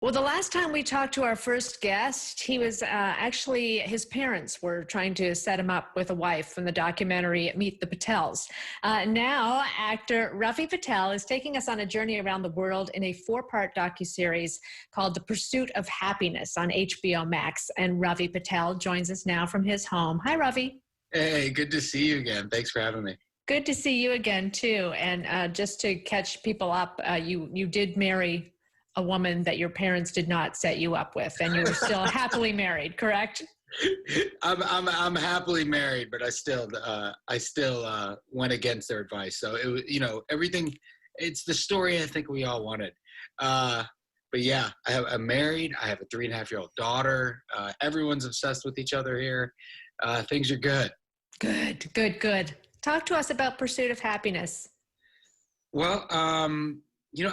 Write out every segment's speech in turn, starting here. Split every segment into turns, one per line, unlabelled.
Well, the last time we talked to our first guest, he was actually, his parents were trying to set him up with a wife from the documentary Meet the Patels. Now, actor Ravi Patel is taking us on a journey around the world in a four-part docuseries called The Pursuit of Happiness on HBO Max. And Ravi Patel joins us now from his home. Hi, Ravi.
Hey, good to see you again. Thanks for having me.
Good to see you again, too. And just to catch people up, you did marry a woman that your parents did not set you up with, and you were still happily married, correct?
I'm happily married, but I still went against their advice. So it was, everything. It's the story I think we all wanted. But yeah, I'm married. I have a 3.5-year-old daughter. Everyone's obsessed with each other here. Things are good.
Good. Talk to us about Pursuit of Happiness.
Well,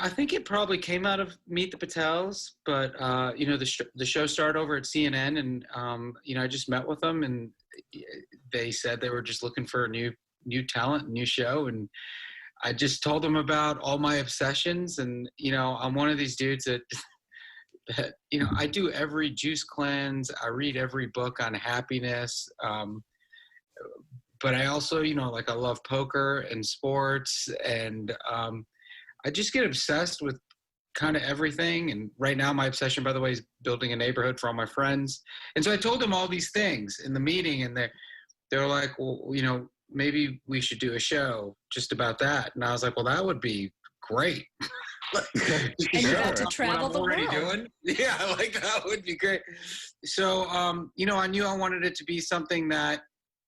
I think it probably came out of Meet the Patels, but the show started over at CNN, and I just met with them, and they said they were just looking for a new talent, new show, and I just told them about all my obsessions, and I'm one of these dudes that I do every juice cleanse, I read every book on happiness, but I also I love poker and sports, and I just get obsessed with kind of everything. And right now my obsession, by the way, is building a neighborhood for all my friends. And so I told them all these things in the meeting, and they're like, well, maybe we should do a show just about that. And I was like, well, that would be great.
And you got to travel the world.
Doing. Yeah, that would be great. So, I knew I wanted it to be something that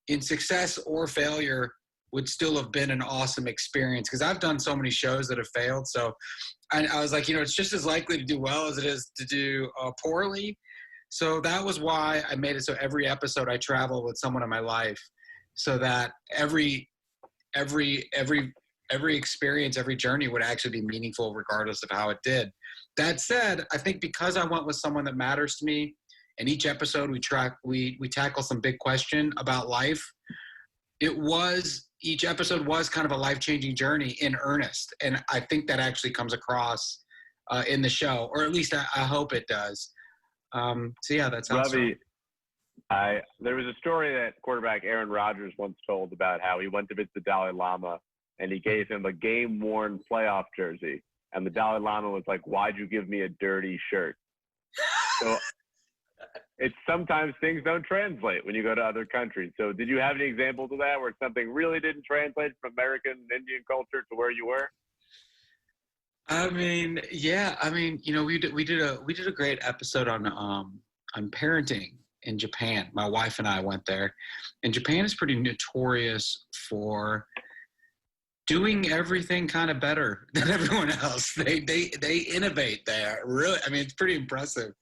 in success or failure would still have been an awesome experience, because I've done so many shows that have failed. So I was like, it's just as likely to do well as it is to do poorly. So that was why I made it so every episode I travel with someone in my life, so that every experience, every journey would actually be meaningful regardless of how it did. That said, I think because I went with someone that matters to me, and each episode we tackle some big question about life, each episode was kind of a life-changing journey in earnest. And I think that actually comes across in the show, or at least I hope it does. So yeah, that's
Ravi, there was a story that quarterback Aaron Rodgers once told about how he went to visit the Dalai Lama, and he gave him a game-worn playoff jersey. And the Dalai Lama was like, "Why'd you give me a dirty shirt?" So it's sometimes things don't translate when you go to other countries. So did you have any examples of that where something really didn't translate from American and Indian culture to where you were?
We did a great episode on parenting in Japan. My wife and I went there, and Japan is pretty notorious for doing everything kind of better than everyone else. They innovate there. Really, it's pretty impressive.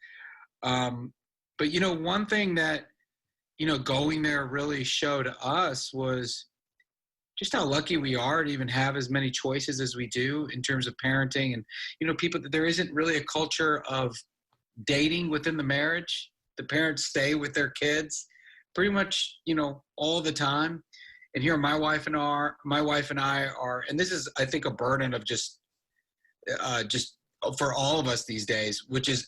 But one thing that, going there really showed us was just how lucky we are to even have as many choices as we do in terms of parenting. And, people, there isn't really a culture of dating within the marriage. The parents stay with their kids pretty much, all the time. And here my wife and I are, and this is, I think, a burden of just for all of us these days, which is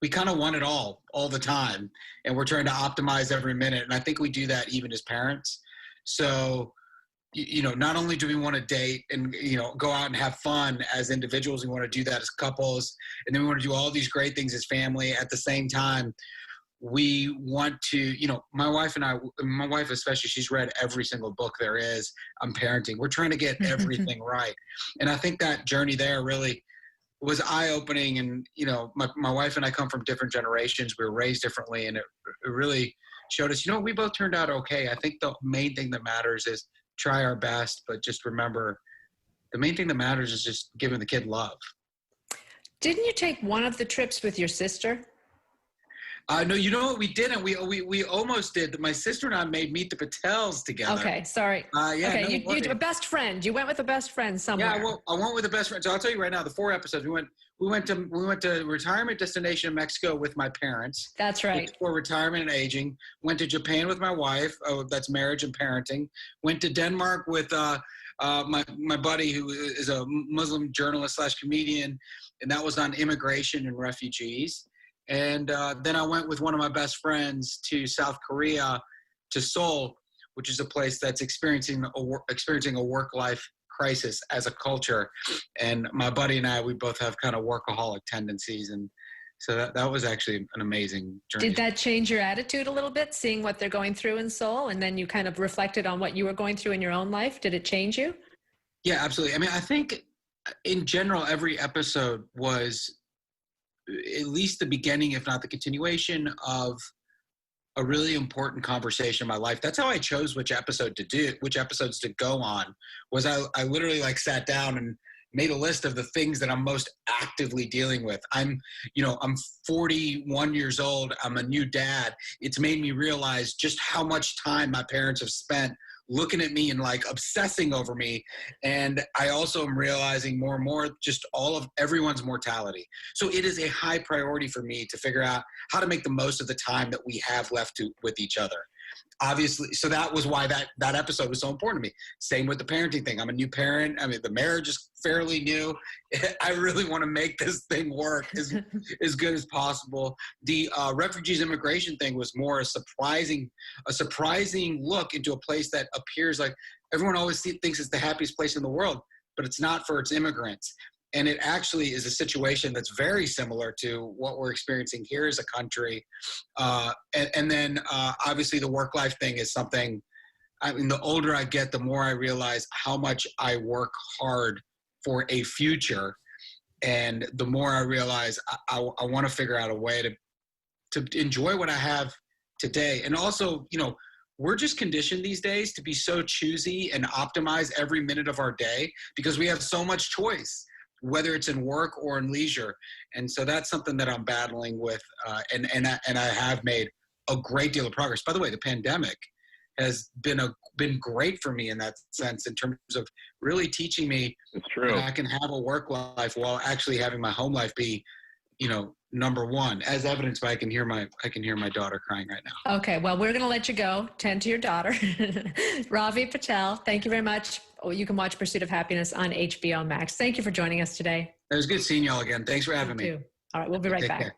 we kind of want it all the time, and we're trying to optimize every minute. And I think we do that even as parents. So, not only do we want to date and, go out and have fun as individuals, we want to do that as couples. And then we want to do all these great things as family. At the same time, we want to, my wife especially, she's read every single book there is on parenting. We're trying to get everything right. And I think that journey there really was eye-opening. And, my wife and I come from different generations. We were raised differently, and it really showed us, we both turned out okay. I think the main thing that matters is try our best, but just remember the main thing that matters is just giving the kid love.
Didn't you take one of the trips with your sister?
No, we didn't. We almost did. My sister and I made Meet the Patels together.
Okay, sorry. Okay, you a best friend. You went with a best friend somewhere.
Yeah, I went with a best friend. So I'll tell you right now, the 4 episodes we went to retirement destination in Mexico with my parents.
That's right.
For retirement and aging. Went to Japan with my wife. Oh, that's marriage and parenting. Went to Denmark with my buddy who is a Muslim journalist / comedian. and that was on immigration and refugees. And then I went with one of my best friends to South Korea, to Seoul, which is a place that's experiencing a work-life crisis as a culture. And my buddy and I, we both have kind of workaholic tendencies, and so that was actually an amazing journey.
Did that change your attitude a little bit, seeing what they're going through in Seoul, and then you kind of reflected on what you were going through in your own life? Did it change you?
Yeah, absolutely. I mean, I think in general, every episode was at least the beginning, if not the continuation, of a really important conversation in my life. That's how I chose which episodes to go on. Was I literally like sat down and made a list of the things that I'm most actively dealing with. I'm 41 years old. I'm a new dad. It's made me realize just how much time my parents have spent looking at me and like obsessing over me. And I also am realizing more and more just all of everyone's mortality. So it is a high priority for me to figure out how to make the most of the time that we have left with each other. Obviously, so that was why that episode was so important to me. Same with the parenting thing. I'm a new parent. I mean, the marriage is fairly new. I really want to make this thing work as good as possible. The refugees immigration thing was more a surprising look into a place that appears like everyone always thinks it's the happiest place in the world, but it's not for its immigrants. And it actually is a situation that's very similar to what we're experiencing here as a country. And then obviously the work-life thing is something, I mean, the older I get, the more I realize how much I work hard for a future. And the more I realize I want to figure out a way to enjoy what I have today. And also, we're just conditioned these days to be so choosy and optimize every minute of our day because we have so much choice, whether it's in work or in leisure. And so that's something that I'm battling with. And I have made a great deal of progress. By the way, the pandemic has been great for me in that sense, in terms of really teaching me that I can have a work life while actually having my home life be, number one, as evidenced by I can hear my daughter crying right now.
Okay, well, we're going to let you go. Tend to your daughter. Ravi Patel, thank you very much. You can watch Pursuit of Happiness on HBO Max. Thank you for joining us today.
It was good seeing y'all again. Thanks for having me.
All right, we'll be right
Take
back.
care.